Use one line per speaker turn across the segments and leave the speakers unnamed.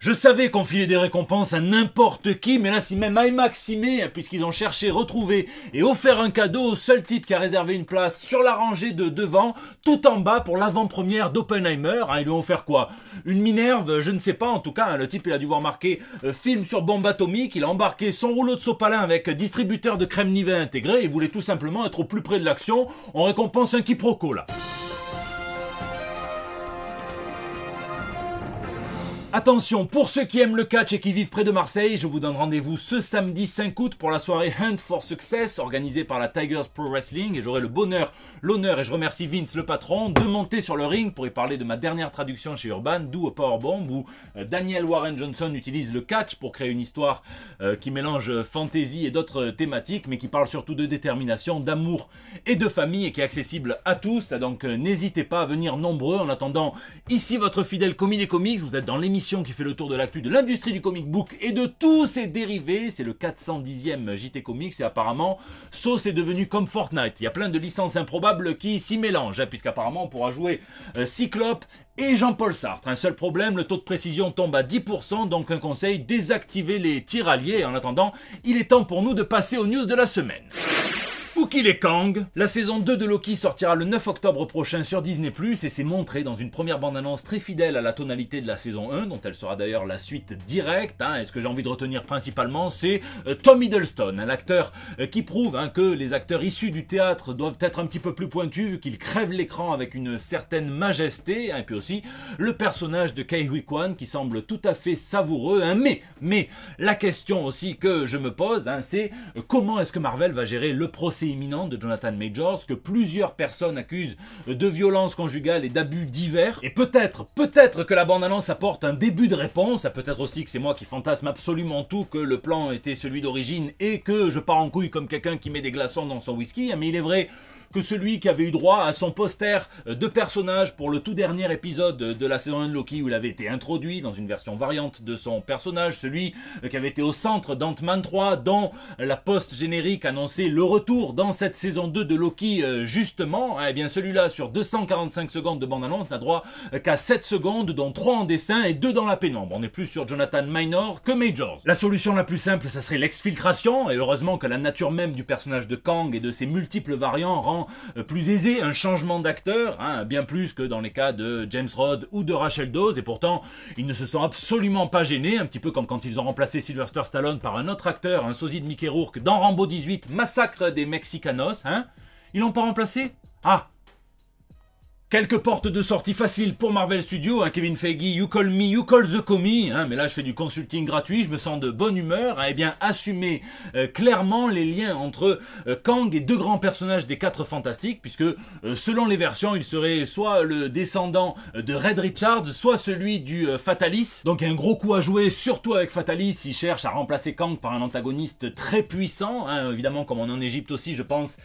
Je savais qu'on filait des récompenses à n'importe qui, mais là c'est même maximé, puisqu'ils ont cherché, retrouvé et offert un cadeau au seul type qui a réservé une place sur la rangée de devant, tout en bas pour l'avant-première d'Oppenheimer. Ils lui ont offert quoi? Une Minerve? Je ne sais pas, en tout cas, le type il a dû voir marqué film sur bombe atomique, il a embarqué son rouleau de sopalin avec distributeur de crème Nivea intégré, il voulait tout simplement être au plus près de l'action, on récompense un quiproquo là. Attention, pour ceux qui aiment le catch et qui vivent près de Marseille, je vous donne rendez-vous ce samedi 5 août pour la soirée Hunt for Success organisée par la Tigers Pro Wrestling et j'aurai le bonheur, l'honneur et je remercie Vince le patron de monter sur le ring pour y parler de ma dernière traduction chez Urban, d'où Powerbomb où Daniel Warren Johnson utilise le catch pour créer une histoire qui mélange fantasy et d'autres thématiques mais qui parle surtout de détermination, d'amour et de famille et qui est accessible à tous. Donc n'hésitez pas à venir nombreux. En attendant, ici votre fidèle Commis des Comics, vous êtes dans l'émission qui fait le tour de l'actu de l'industrie du comic book et de tous ses dérivés. C'est le 410e JT Comics et apparemment Sauce est devenu comme Fortnite. Il y a plein de licences improbables qui s'y mélangent puisqu'apparemment on pourra jouer Cyclope et Jean-Paul Sartre. Un seul problème, le taux de précision tombe à 10%, donc un conseil, désactivez les tiraliers. En attendant, il est temps pour nous de passer aux news de la semaine. Où qu'il est Kang, la saison 2 de Loki sortira le 9 octobre prochain sur Disney+, et c'est montré dans une première bande-annonce très fidèle à la tonalité de la saison 1, dont elle sera d'ailleurs la suite directe. Et ce que j'ai envie de retenir principalement, c'est Tom Hiddleston, un acteur qui prouve que les acteurs issus du théâtre doivent être un petit peu plus pointus, vu qu'ils crèvent l'écran avec une certaine majesté, et puis aussi le personnage de Ke Huy Quan, qui semble tout à fait savoureux. Mais la question aussi que je me pose, c'est comment est-ce que Marvel va gérer le procès imminent de Jonathan Majors, que plusieurs personnes accusent de violence conjugale et d'abus divers. Et peut-être que la bande-annonce apporte un début de réponse, peut-être aussi que c'est moi qui fantasme absolument tout, que le plan était celui d'origine et que je pars en couille comme quelqu'un qui met des glaçons dans son whisky, mais il est vrai que celui qui avait eu droit à son poster de personnage pour le tout dernier épisode de la saison 1 de Loki où il avait été introduit dans une version variante de son personnage, celui qui avait été au centre d'Ant-Man 3 dont la post-générique annonçait le retour dans cette saison 2 de Loki justement, et bien celui-là sur 245 secondes de bande-annonce n'a droit qu'à 7 secondes dont 3 en dessin et 2 dans la pénombre. On est plus sur Jonathan Minor que Majors. La solution la plus simple, ça serait l'exfiltration, et heureusement que la nature même du personnage de Kang et de ses multiples variants rend plus aisé un changement d'acteur, bien plus que dans les cas de James Rhodes ou de Rachel Dawes, et pourtant ils ne se sont absolument pas gênés, un petit peu comme quand ils ont remplacé Sylvester Stallone par un autre acteur, un sosie de Mickey Rourke dans Rambo 18, Massacre des Mexicanos, Ils l'ont pas remplacé? Quelques portes de sortie faciles pour Marvel Studios, Kevin Feige, you call me, you call the commie, mais là je fais du consulting gratuit, je me sens de bonne humeur, bien assumer clairement les liens entre Kang et deux grands personnages des 4 Fantastiques, puisque selon les versions, il serait soit le descendant de Red Richards, soit celui du Fatalis, donc il y a un gros coup à jouer, surtout avec Fatalis, il cherche à remplacer Kang par un antagoniste très puissant, évidemment comme on est en Égypte aussi, je pense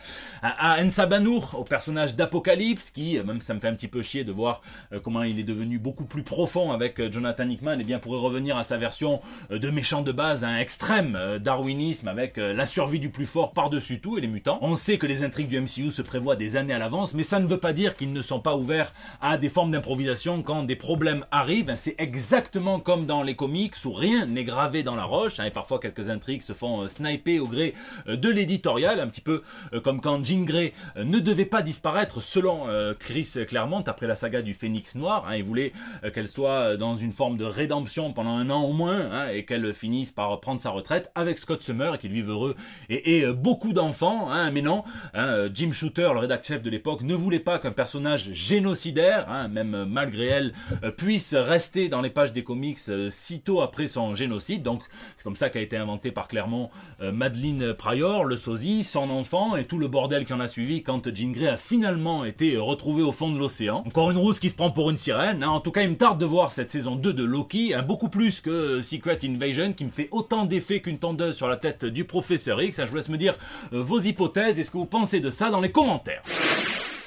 à Ensa Banour, au personnage d'Apocalypse, qui, même ça me fait un petit peu chier de voir comment il est devenu beaucoup plus profond avec Jonathan Hickman, et bien pourrait revenir à sa version de méchant de base, un extrême darwinisme avec la survie du plus fort par-dessus tout et les mutants. On sait que les intrigues du MCU se prévoient des années à l'avance, mais ça ne veut pas dire qu'ils ne sont pas ouverts à des formes d'improvisation quand des problèmes arrivent. C'est exactement comme dans les comics où rien n'est gravé dans la roche, et parfois quelques intrigues se font sniper au gré de l'éditorial, un petit peu comme quand Jean Grey ne devait pas disparaître selon Chris Claremont après la saga du Phénix Noir. Il voulait qu'elle soit dans une forme de rédemption pendant un an au moins, et qu'elle finisse par prendre sa retraite avec Scott Summer et qu'ils vivent heureux et beaucoup d'enfants. Mais non, Jim Shooter, le rédacteur chef de l'époque, ne voulait pas qu'un personnage génocidaire, même malgré elle, puisse rester dans les pages des comics sitôt après son génocide. Donc c'est comme ça qu'a été inventé par Claremont Madeline Pryor, le sosie, son enfant et tout le bordel qui en a suivi quand Jean Grey a finalement été retrouvé au fond de l'océan. Encore une rousse qui se prend pour une sirène. En tout cas, il me tarde de voir cette saison 2 de Loki, beaucoup plus que Secret Invasion, qui me fait autant d'effet qu'une tondeuse sur la tête du professeur X. Je vous laisse me dire vos hypothèses et ce que vous pensez de ça dans les commentaires.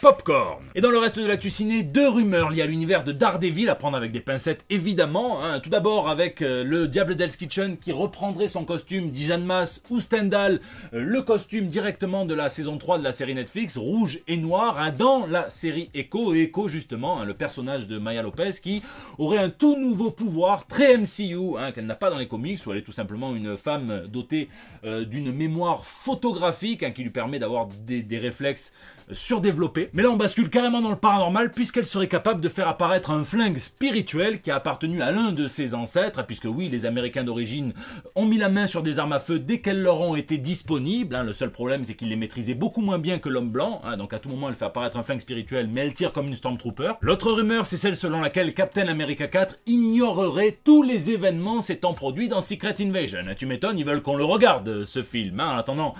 popcorn. Et dans le reste de l'actu ciné, 2 rumeurs liées à l'univers de Daredevil, à prendre avec des pincettes évidemment. Tout d'abord avec le Diable d'Hell's Kitchen qui reprendrait son costume d'Ijan Mas ou Stendhal, le costume directement de la saison 3 de la série Netflix, rouge et noir, dans la série Echo. Et Echo justement, le personnage de Maya Lopez qui aurait un tout nouveau pouvoir, très MCU, qu'elle n'a pas dans les comics, où elle est tout simplement une femme dotée d'une mémoire photographique qui lui permet d'avoir des réflexes surdéveloppés. Mais là on bascule carrément dans le paranormal puisqu'elle serait capable de faire apparaître un flingue spirituel qui a appartenu à l'un de ses ancêtres, puisque oui, les Américains d'origine ont mis la main sur des armes à feu dès qu'elles leur ont été disponibles. Le seul problème c'est qu'ils les maîtrisaient beaucoup moins bien que l'homme blanc, donc à tout moment elle fait apparaître un flingue spirituel mais elle tire comme une Stormtrooper. L'autre rumeur c'est celle selon laquelle Captain America 4 ignorerait tous les événements s'étant produits dans Secret Invasion. Tu m'étonnes, ils veulent qu'on le regarde ce film. En attendant,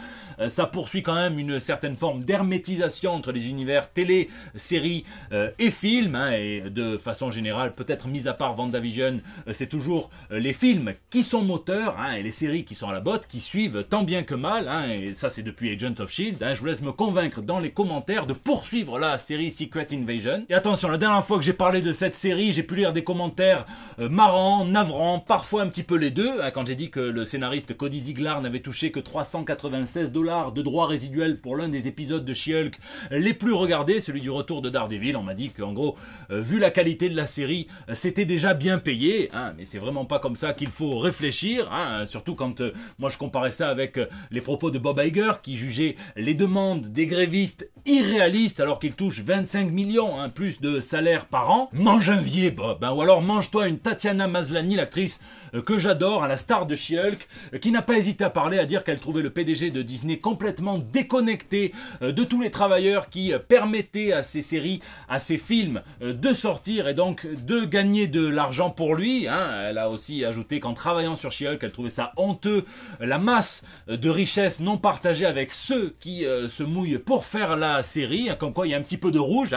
ça poursuit quand même une certaine forme d'hermétisation entre les univers télé, séries et films, et de façon générale, peut-être mis à part WandaVision, c'est toujours les films qui sont moteurs, et les séries qui sont à la botte, qui suivent tant bien que mal, et ça c'est depuis Agents of S.H.I.E.L.D. Je vous laisse me convaincre dans les commentaires de poursuivre la série Secret Invasion. Et attention, la dernière fois que j'ai parlé de cette série, j'ai pu lire des commentaires marrants, navrants, parfois un petit peu les deux, quand j'ai dit que le scénariste Cody Ziglar n'avait touché que 396 $ de droits résiduels pour l'un des épisodes de She-Hulk les plus regardés, celui du retour de Daredevil. On m'a dit qu'en gros, vu la qualité de la série, c'était déjà bien payé, mais c'est vraiment pas comme ça qu'il faut réfléchir, surtout quand moi je comparais ça avec les propos de Bob Iger qui jugeait les demandes des grévistes irréalistes alors qu'ils touchent 25 millions plus de salaire par an. Mange un vieux Bob, ou alors mange-toi une Tatiana Maslany, l'actrice que j'adore, la star de She-Hulk, qui n'a pas hésité à parler, à dire qu'elle trouvait le PDG de Disney complètement déconnecté de tous les travailleurs qui permettaient à ces séries, à ces films de sortir et donc de gagner de l'argent pour lui. Elle a aussi ajouté qu'en travaillant sur She-Hulk, elle trouvait ça honteux, la masse de richesses non partagée avec ceux qui se mouillent pour faire la série, comme quoi il y a un petit peu de rouge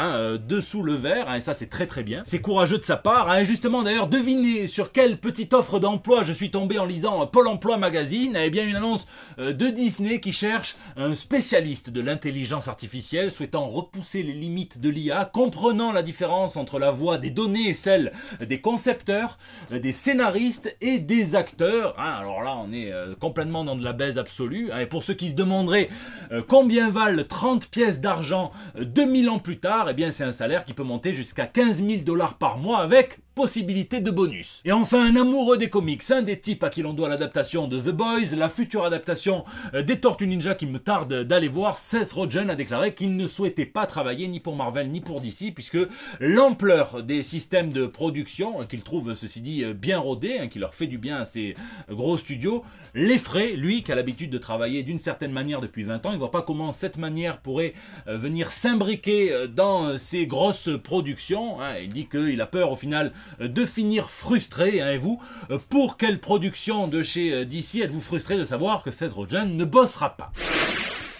dessous le vert, et ça c'est très très bien. C'est courageux de sa part, et justement d'ailleurs devinez sur quelle petite offre d'emploi je suis tombé en lisant Pôle Emploi Magazine. Eh bien une annonce de Disney qui cherche un spécialiste de l'intelligence artificielle souhaitant repousser les limites de l'IA, comprenant la différence entre la voix des données et celle des concepteurs, des scénaristes et des acteurs. Alors là on est complètement dans de la baise absolue, et pour ceux qui se demanderaient combien valent 30 pièces d'argent 2000 ans plus tard, eh bien c'est un salaire qui peut monter jusqu'à 15 000 $ par mois avec possibilité de bonus. Et enfin, un amoureux des comics, un des types à qui l'on doit l'adaptation de The Boys, la future adaptation des Tortues Ninja qui me tarde d'aller voir, Seth Rogen a déclaré qu'il ne souhaitait pas travailler ni pour Marvel ni pour DC, puisque l'ampleur des systèmes de production, qu'il trouve ceci dit bien rodés, qui leur fait du bien à ces gros studios, l'effraie, lui qui a l'habitude de travailler d'une certaine manière depuis 20 ans, il ne voit pas comment cette manière pourrait venir s'imbriquer dans ces grosses productions. Il dit qu'il a peur au final de finir frustré. Et vous, pour quelle production de chez DC êtes-vous frustré de savoir que Seth Rogen ne bossera pas?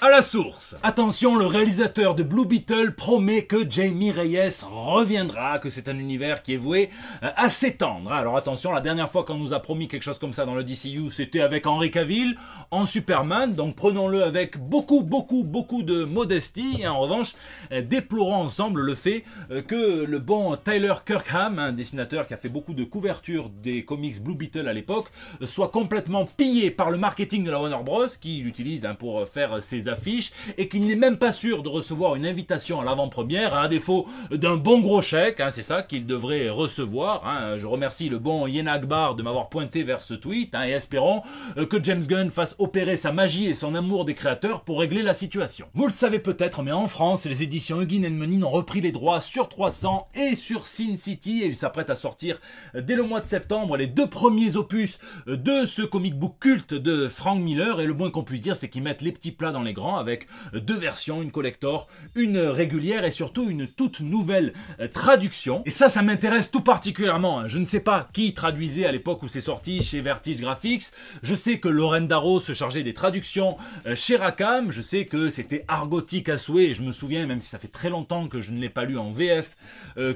À la source. Attention, le réalisateur de Blue Beetle promet que Jamie Reyes reviendra, que c'est un univers qui est voué à s'étendre. Alors attention, la dernière fois qu'on nous a promis quelque chose comme ça dans le DCU, c'était avec Henry Cavill en Superman, donc prenons-le avec beaucoup de modestie, et en revanche, déplorons ensemble le fait que le bon Tyler Kirkham, un dessinateur qui a fait beaucoup de couvertures des comics Blue Beetle à l'époque, soit complètement pillé par le marketing de la Warner Bros, qui l'utilise pour faire ses affiches, et qu'il n'est même pas sûr de recevoir une invitation à l'avant-première, à défaut d'un bon gros chèque, c'est ça qu'il devrait recevoir. Je remercie le bon Yen Akbar de m'avoir pointé vers ce tweet, et espérons que James Gunn fasse opérer sa magie et son amour des créateurs pour régler la situation. Vous le savez peut-être, mais en France, les éditions Huguin & Menin ont repris les droits sur 300 et sur Sin City, et ils s'apprêtent à sortir dès le mois de septembre les 2 premiers opus de ce comic book culte de Frank Miller, et le moins qu'on puisse dire, c'est qu'ils mettent les petits plats dans les grands, avec 2 versions, une collector, une régulière et surtout une toute nouvelle traduction. Et ça m'intéresse tout particulièrement. Je ne sais pas qui traduisait à l'époque où c'est sorti chez Vertige Graphics. Je sais que Lauren Darrow se chargeait des traductions chez Rackham. Je sais que c'était argotique à souhait, et je me souviens, même si ça fait très longtemps que je ne l'ai pas lu en VF,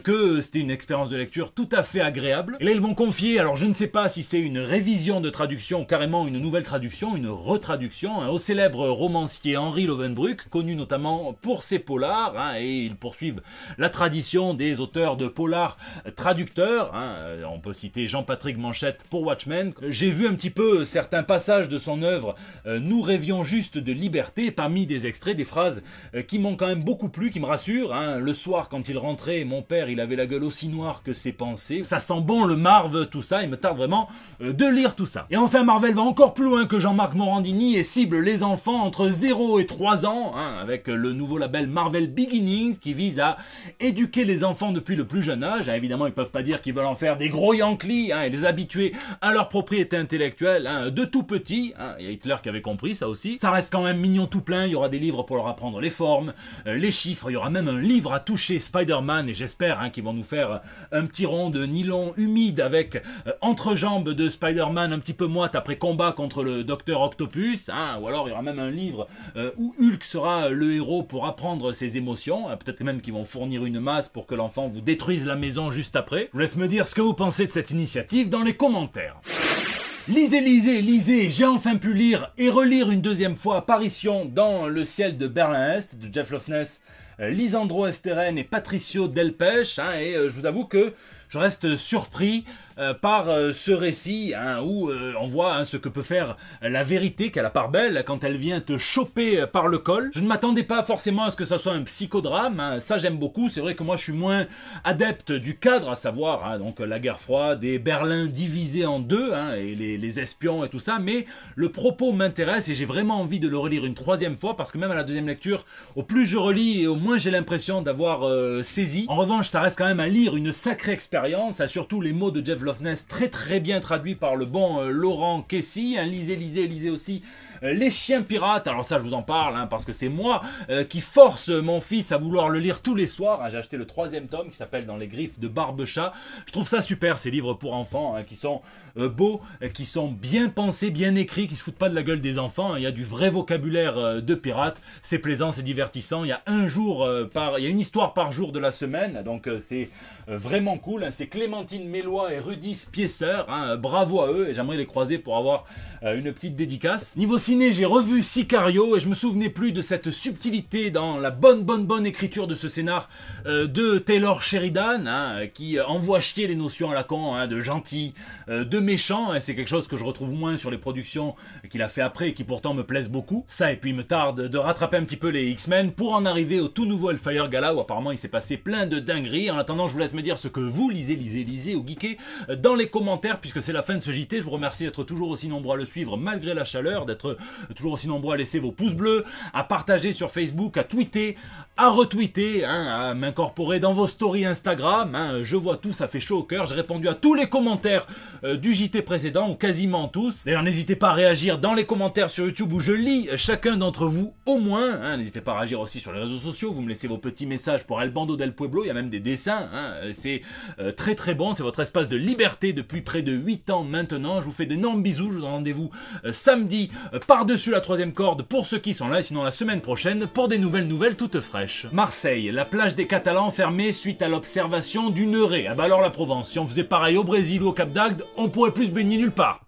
que c'était une expérience de lecture tout à fait agréable. Et là ils vont confier, alors je ne sais pas si c'est une révision de traduction, carrément une nouvelle traduction, une retraduction, au célèbre romancier qui est Henri Lovenbruck, connu notamment pour ses polars, et ils poursuivent la tradition des auteurs de polars traducteurs. On peut citer Jean-Patrick Manchette pour Watchmen. J'ai vu un petit peu certains passages de son œuvre, Nous rêvions juste de liberté, parmi des extraits, des phrases qui m'ont quand même beaucoup plu, qui me rassurent. Le soir, quand il rentrait, mon père, il avait la gueule aussi noire que ses pensées. Ça sent bon le Marv, tout ça, il me tarde vraiment de lire tout ça. Et enfin, Marvel va encore plus loin que Jean-Marc Morandini et cible les enfants entre 0 et 3 ans, avec le nouveau label Marvel Beginnings, qui vise à éduquer les enfants depuis le plus jeune âge. Évidemment, ils peuvent pas dire qu'ils veulent en faire des gros Yankees, et les habituer à leur propriété intellectuelle, de tout petit. Il y a Hitler qui avait compris ça aussi. Ça reste quand même mignon tout plein, il y aura des livres pour leur apprendre les formes, les chiffres, il y aura même un livre à toucher Spider-Man, et j'espère qu'ils vont nous faire un petit rond de nylon humide avec entrejambe de Spider-Man un petit peu moite après combat contre le Docteur Octopus, ou alors il y aura même un livre où Hulk sera le héros pour apprendre ses émotions, peut-être même qu'ils vont fournir une masse pour que l'enfant vous détruise la maison juste après. Je vous laisse me dire ce que vous pensez de cette initiative dans les commentaires. Lisez, lisez, lisez, j'ai enfin pu lire et relire une deuxième fois Apparition dans le ciel de Berlin-Est de Jeff Loveness, Lisandro Esteren et Patricio Delpech, et je vous avoue que je reste surpris par ce récit où on voit ce que peut faire la vérité, qu'à la part belle, quand elle vient te choper par le col. Je ne m'attendais pas forcément à ce que ça soit un psychodrame, ça j'aime beaucoup. C'est vrai que moi je suis moins adepte du cadre, à savoir donc la guerre froide et Berlin divisé en deux, et les espions et tout ça, mais le propos m'intéresse et j'ai vraiment envie de le relire une troisième fois, parce que même à la deuxième lecture, au plus je relis et au moins j'ai l'impression d'avoir saisi. En revanche, ça reste quand même à lire une sacrée expérience, surtout les mots de Jeff Loveness très bien traduits par le bon Laurent Kessy. Lisez, lisez, lisez aussi Les Chiens Pirates. Alors ça je vous en parle parce que c'est moi qui force mon fils à vouloir le lire tous les soirs. J'ai acheté le 3e tome qui s'appelle Dans les griffes de Barbechat. Je trouve ça super, ces livres pour enfants qui sont beaux, qui sont bien pensés, bien écrits, qui se foutent pas de la gueule des enfants. Il y a du vrai vocabulaire de pirates, c'est plaisant, c'est divertissant. Il y a il y a une histoire par jour de la semaine, donc c'est vraiment cool. C'est Clémentine Mélois et Rudy Spiesser, bravo à eux, et j'aimerais les croiser pour avoir une petite dédicace. Niveau ciné, j'ai revu Sicario et je me souvenais plus de cette subtilité dans la bonne écriture de ce scénar de Taylor Sheridan, qui envoie chier les notions à la con, de gentil, de méchant. C'est quelque chose que je retrouve moins sur les productions qu'il a fait après et qui pourtant me plaisent beaucoup. Ça, et puis il me tarde de rattraper un petit peu les X-Men pour en arriver au tout nouveau Hellfire Gala où apparemment il s'est passé plein de dingueries. En attendant, je vous laisse me dire ce que vous lisez ou geekez dans les commentaires, puisque c'est la fin de ce JT. Je vous remercie d'être toujours aussi nombreux à le suivre malgré la chaleur, d'être toujours aussi nombreux à laisser vos pouces bleus, à partager sur Facebook, à tweeter, à retweeter, à m'incorporer dans vos stories Instagram. Je vois tout, ça fait chaud au cœur. J'ai répondu à tous les commentaires du JT précédent, ou quasiment tous. D'ailleurs, n'hésitez pas à réagir dans les commentaires sur YouTube où je lis chacun d'entre vous au moins. N'hésitez pas à réagir aussi sur les réseaux sociaux. Vous me laissez vos petits messages pour El Bando del Pueblo. Il y a même des dessins. C'est très bon. C'est votre espace de liberté depuis près de 8 ans maintenant. Je vous fais d'énormes bisous. Je vous donne rendez-vous samedi par-dessus la 3e corde pour ceux qui sont là. Et sinon, la semaine prochaine pour des nouvelles toutes fraîches. Marseille, la plage des Catalans fermée suite à l'observation d'une raie. Alors la Provence, si on faisait pareil au Brésil ou au Cap d'Agde, on pourrait plus se baigner nulle part.